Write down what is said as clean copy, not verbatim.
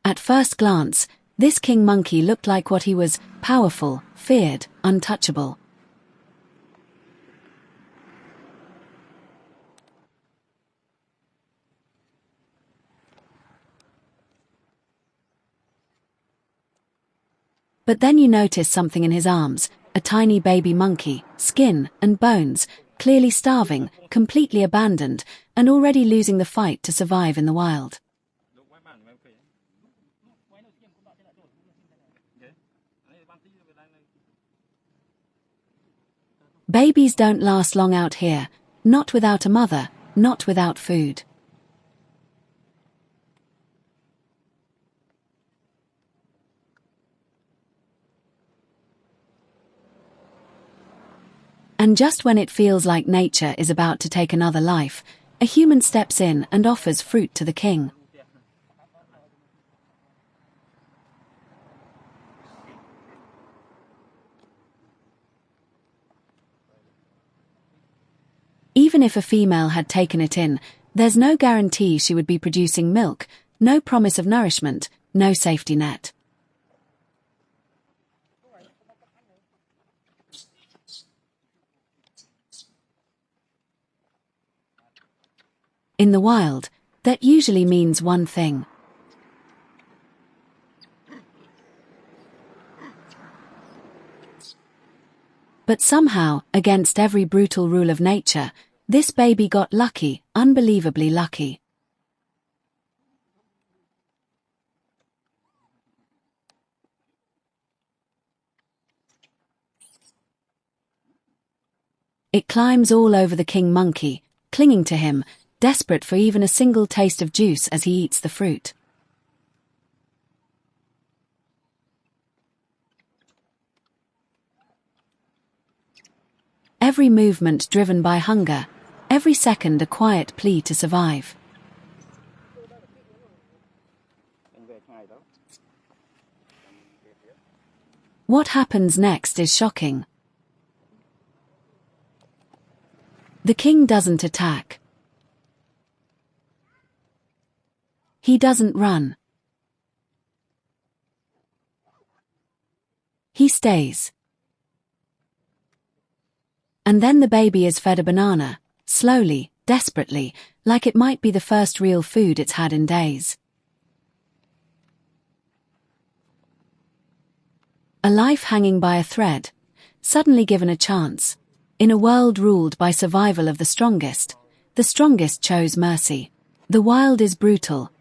At first glance, this king monkey looked like what he was: powerful, feared, untouchable. But then you notice something in his arms: a tiny baby monkey, skin and bones, clearly starving, completely abandoned, and already losing the fight to survive in the wild. Babies don't last long out here, not without a mother, not without food. And just when it feels like nature is about to take another life, a human steps in and offers fruit to the king. Even if a female had taken it in, there's no guarantee she would be producing milk, no promise of nourishment, no safety net. In the wild, that usually means one thing. But somehow, against every brutal rule of nature, this baby got lucky, unbelievably lucky. It climbs all over the king monkey, clinging to him, desperate for even a single taste of juice as he eats the fruit. Every movement driven by hunger, every second a quiet plea to survive. What happens next is shocking. The king doesn't attack. He doesn't run. He stays. And then the baby is fed a banana, slowly, desperately, like it might be the first real food it's had in days. A life hanging by a thread, suddenly given a chance. In a world ruled by survival of the strongest chose mercy. The wild is brutal,